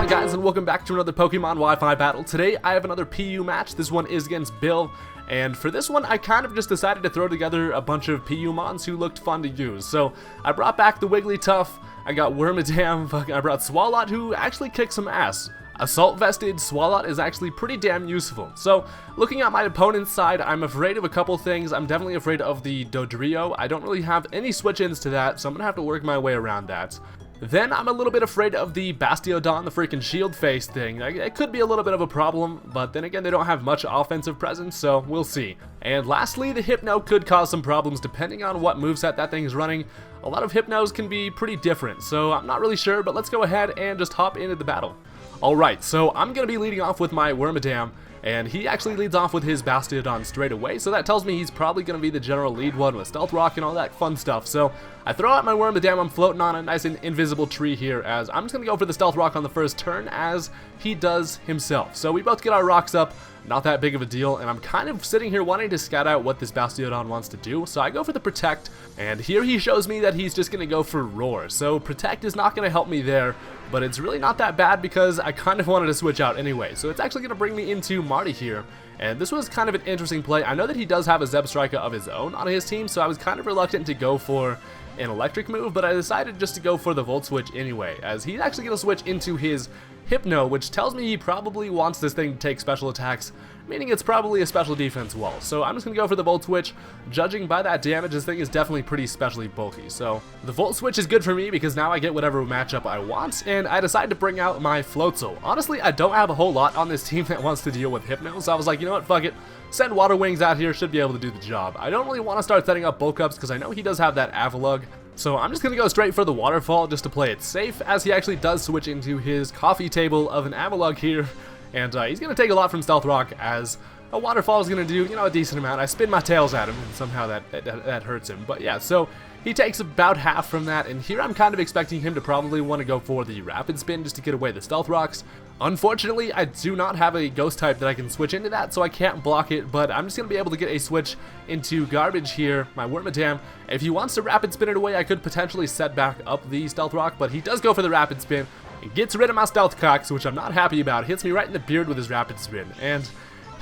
on, guys, and welcome back to another Pokemon Wi-Fi battle. Today I have another PU match. This one is against Bill, and for this one I kind of just decided to throw together a bunch of PU mons who looked fun to use. So I brought back the Wigglytuff, I got Wormadam, I brought Swalot, who actually kicked some ass. Assault Vested Swalot is actually pretty damn useful. So, looking at my opponent's side, I'm afraid of a couple things. I'm definitely afraid of the Dodrio. I don't really have any switch-ins to that, so I'm gonna have to work my way around that. Then I'm a little bit afraid of the Bastiodon, the freaking shield face thing. It could be a little bit of a problem, but then again, they don't have much offensive presence, so we'll see. And lastly, the Hypno could cause some problems depending on what moveset that thing is running. A lot of Hypnos can be pretty different, so I'm not really sure, but let's go ahead and just hop into the battle. Alright, so I'm going to be leading off with my Wormadam, and he actually leads off with his Bastiodon straight away, so that tells me he's probably going to be the general lead one with Stealth Rock and all that fun stuff. So I throw out my Wormadam, I'm floating on a nice and invisible tree here, as I'm just going to go for the Stealth Rock on the first turn, as he does himself. So we both get our rocks up, not that big of a deal, and I'm kind of sitting here wanting to scout out what this Bastiodon wants to do, so I go for the Protect, and here he shows me that he's just going to go for Roar. So Protect is not going to help me there, but it's really not that bad because I kind of wanted to switch out anyway. So it's actually going to bring me into Marty here, and this was kind of an interesting play. I know that he does have a Zebstrika of his own on his team, so I was kind of reluctant to go for an electric move, but I decided just to go for the Volt Switch anyway, as he's actually going to switch into his Hypno, which tells me he probably wants this thing to take special attacks, meaning it's probably a special defense wall. So I'm just going to go for the Volt Switch. Judging by that damage, this thing is definitely pretty specially bulky. So the Volt Switch is good for me because now I get whatever matchup I want, and I decided to bring out my Floatzel. Honestly, I don't have a whole lot on this team that wants to deal with Hypno, so I was like, you know what, fuck it. Send Water Wings out here, should be able to do the job. I don't really want to start setting up Bulk Ups because I know he does have that Avalugg. So I'm just going to go straight for the Waterfall just to play it safe, as he actually does switch into his coffee table of an Avalugg here. And he's going to take a lot from Stealth Rock, as a Waterfall is going to do, you know, a decent amount. I spin my tails at him, and somehow that hurts him. But yeah, so he takes about half from that, and here I'm kind of expecting him to probably want to go for the Rapid Spin just to get away the Stealth Rocks. Unfortunately, I do not have a Ghost type that I can switch into that, so I can't block it, but I'm just going to be able to get a switch into Garbage here, my Wormadam. If he wants to Rapid Spin it away, I could potentially set back up the Stealth Rock, but he does go for the Rapid Spin. It gets rid of my Stealth Cocks, which I'm not happy about. Hits me right in the beard with his Rapid Spin, and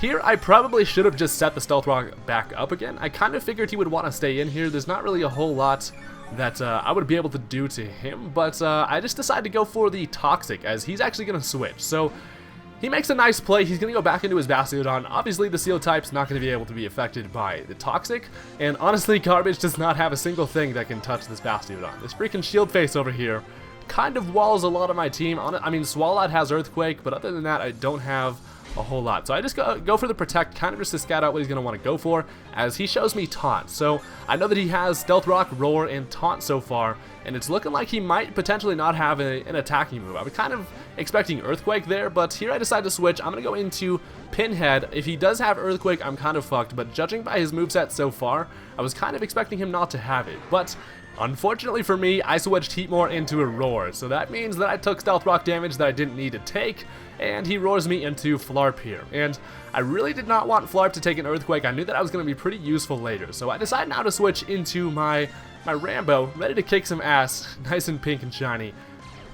here I probably should have just set the Stealth Rock back up again. I kind of figured he would want to stay in here. There's not really a whole lot that I would be able to do to him, but I just decided to go for the Toxic, as he's actually going to switch. So he makes a nice play. He's going to go back into his Bastiodon. Obviously, the Seal type's not going to be able to be affected by the Toxic, and honestly, Garbage does not have a single thing that can touch this Bastiodon. This freaking Shield Face over here kind of walls a lot of my team. I mean, Swalot has Earthquake, but other than that, I don't have a whole lot. So I just go for the Protect, kind of just to scout out what he's going to want to go for, as he shows me Taunt. So I know that he has Stealth Rock, Roar, and Taunt so far, and it's looking like he might potentially not have an attacking move. I was kind of expecting Earthquake there, but here I decided to switch. I'm going to go into Pinhead. If he does have Earthquake, I'm kind of fucked, but judging by his moveset so far, I was kind of expecting him not to have it. But unfortunately for me, I switched Heatmor into a Roar, so that means that I took Stealth Rock damage that I didn't need to take, and he roars me into Flarp here. And I really did not want Flarp to take an Earthquake. I knew that I was going to be pretty useful later, so I decided now to switch into my Rambo, ready to kick some ass, nice and pink and shiny.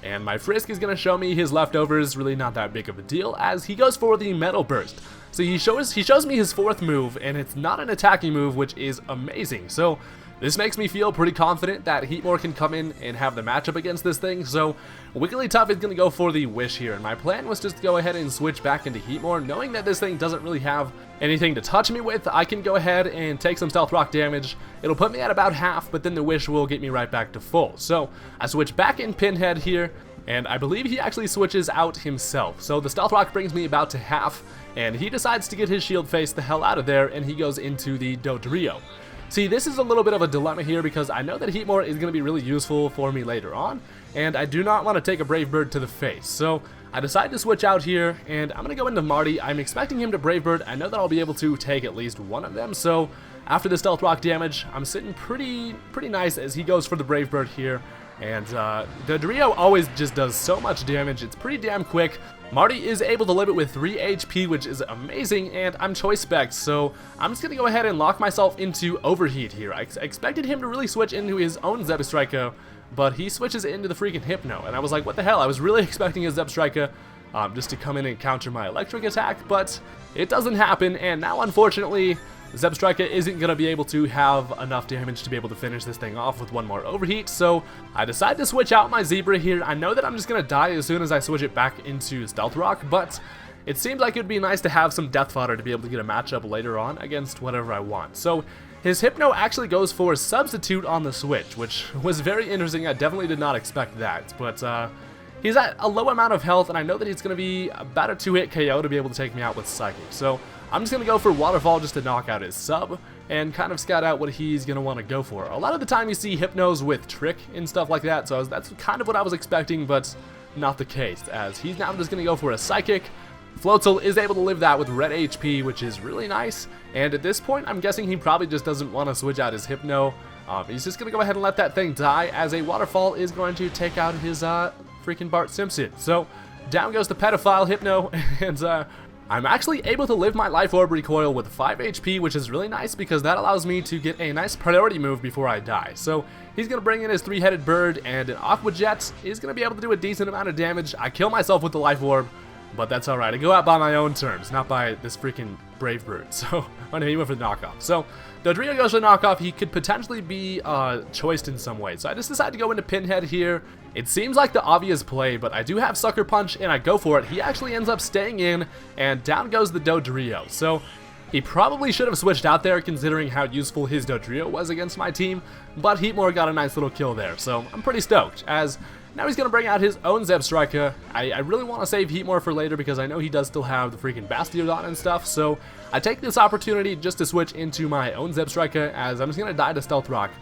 And my Frisk is going to show me his leftovers, really not that big of a deal, as he goes for the Metal Burst. So he shows me his fourth move, and it's not an attacking move, which is amazing. So this makes me feel pretty confident that Heatmor can come in and have the matchup against this thing. So Wigglytuff is going to go for the Wish here, and my plan was just to go ahead and switch back into Heatmor, knowing that this thing doesn't really have anything to touch me with. I can go ahead and take some Stealth Rock damage. It'll put me at about half, but then the Wish will get me right back to full. So I switch back in Pinhead here, and I believe he actually switches out himself. So the Stealth Rock brings me about to half, and he decides to get his Shield Face the hell out of there, and he goes into the Dodrio. See, this is a little bit of a dilemma here because I know that Heatmor is going to be really useful for me later on, and I do not want to take a Brave Bird to the face. So I decided to switch out here, and I'm going to go into Marty. I'm expecting him to Brave Bird. I know that I'll be able to take at least one of them, so after the Stealth Rock damage, I'm sitting pretty nice as he goes for the Brave Bird here. And the Dodrio always just does so much damage. It's pretty damn quick. Marty is able to live it with 3 HP, which is amazing, and I'm choice spec'd, so I'm just going to go ahead and lock myself into Overheat here. I expected him to really switch into his own Zebstrika, but he switches into the freaking Hypno, and I was like, what the hell? I was really expecting his Zebstrika just to come in and counter my electric attack, but it doesn't happen, and now unfortunately Zebstrika isn't going to be able to have enough damage to be able to finish this thing off with one more Overheat, so I decide to switch out my Zebra here. I know that I'm just going to die as soon as I switch it back into Stealth Rock, but it seems like it would be nice to have some Death Fodder to be able to get a matchup later on against whatever I want. So his Hypno actually goes for Substitute on the switch, which was very interesting. I definitely did not expect that, but he's at a low amount of health, and I know that he's going to be about a 2-hit KO to be able to take me out with Psychic. So I'm just going to go for Waterfall just to knock out his sub and kind of scout out what he's going to want to go for. A lot of the time you see Hypnos with Trick and stuff like that, so that's kind of what I was expecting, but not the case, as he's now just going to go for a Psychic. Floatzel is able to live that with red HP, which is really nice, and at this point I'm guessing he probably just doesn't want to switch out his Hypno. He's just going to go ahead and let that thing die, as a Waterfall is going to take out his freaking Bart Simpson. So down goes the Pedophile Hypno, and I'm actually able to live my Life Orb Recoil with 5 HP, which is really nice because that allows me to get a nice priority move before I die. So he's going to bring in his 3-headed bird, and an Aqua Jet is going to be able to do a decent amount of damage. I kill myself with the Life Orb, but that's alright. I go out by my own terms, not by this freaking Brave Bird. So, oh no, he went for the knockoff. So, Dodrio goes for the knockoff. He could potentially be choiced in some way. So I just decided to go into Pinhead here. It seems like the obvious play, but I do have Sucker Punch, and I go for it. He actually ends up staying in, and down goes the Dodrio. So he probably should have switched out there, considering how useful his Dodrio was against my team, but Heatmore got a nice little kill there. So I'm pretty stoked, as now he's going to bring out his own Zebstrika. I really want to save Heatmore for later because I know he does still have the freaking Bastiodon and stuff, so I take this opportunity just to switch into my own Zebstrika, as I'm just going to die to Stealth Rock.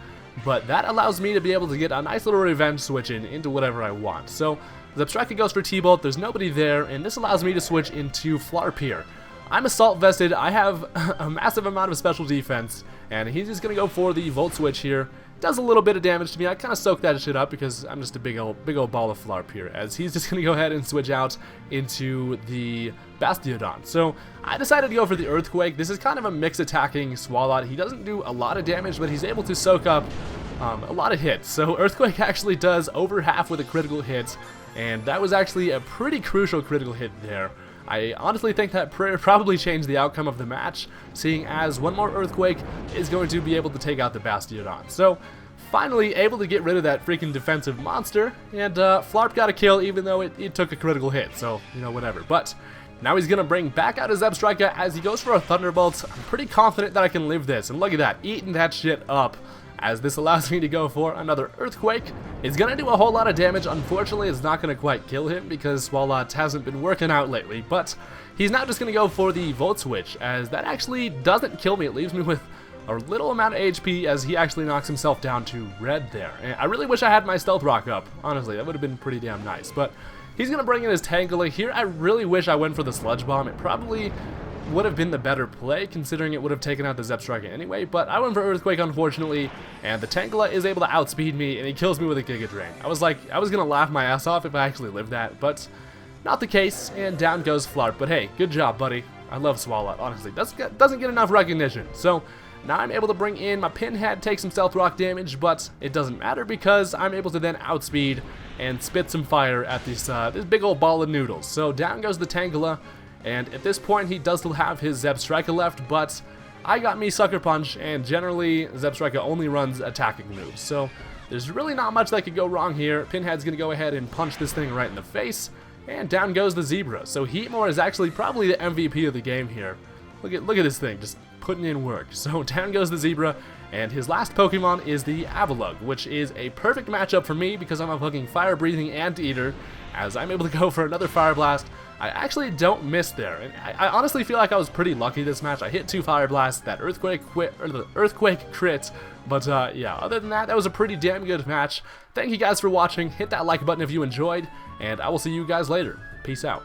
But that allows me to be able to get a nice little revenge switching into whatever I want. So Zebstrika goes for T-Bolt, there's nobody there, and this allows me to switch into Flarp here. I'm Assault Vested, I have a massive amount of special defense, and he's just going to go for the Volt Switch here. Does a little bit of damage to me. I kind of soak that shit up because I'm just a big old ball of Flarp here, as he's just going to go ahead and switch out into the Bastiodon. So I decided to go for the Earthquake. This is kind of a mix attacking Swalot. He doesn't do a lot of damage, but he's able to soak up a lot of hits. So Earthquake actually does over half with a critical hit, and that was actually a pretty crucial critical hit there. I honestly think that probably changed the outcome of the match, seeing as one more Earthquake is going to be able to take out the Bastiodon. So, finally able to get rid of that freaking defensive monster, and Flarp got a kill even though it took a critical hit, so, you know, whatever. But now he's going to bring back out his Zebstrika as he goes for a Thunderbolt. I'm pretty confident that I can live this, and look at that, eating that shit up, as this allows me to go for another Earthquake. It's going to do a whole lot of damage. Unfortunately, it's not going to quite kill him because Swalot hasn't been working out lately, but he's now just going to go for the Volt Switch, as that actually doesn't kill me. It leaves me with a little amount of HP as he actually knocks himself down to red there. And I really wish I had my Stealth Rock up, honestly. That would have been pretty damn nice, but he's going to bring in his Tangela here. I really wish I went for the Sludge Bomb. It probably would have been the better play, considering it would have taken out the Zebstrika anyway, but I went for Earthquake, unfortunately, and the Tangela is able to outspeed me, and he kills me with a Giga Drain. I was gonna laugh my ass off if I actually lived that, but not the case, and down goes Flarp. But hey, good job, buddy. I love Swalot, honestly. Doesn't get enough recognition. So now I'm able to bring in my Pinhead, take some Stealth Rock damage, but it doesn't matter because I'm able to then outspeed and spit some fire at this big old ball of noodles. So down goes the Tangela. And at this point, he does still have his Zebstrika left, but I got me Sucker Punch, and generally, Zebstrika only runs attacking moves. So there's really not much that could go wrong here. Pinhead's going to go ahead and punch this thing right in the face, and down goes the Zebra. So Heatmore is actually probably the MVP of the game here. Look at this thing, just putting in work. So down goes the Zebra, and his last Pokemon is the Avalugg, which is a perfect matchup for me because I'm a fucking Fire-breathing Anteater, as I'm able to go for another Fire Blast. I actually don't miss there, and I honestly feel like I was pretty lucky this match. I hit 2 Fire Blasts, that Earthquake crit, but yeah, other than that, that was a pretty damn good match. Thank you guys for watching. Hit that like button if you enjoyed, and I will see you guys later. Peace out.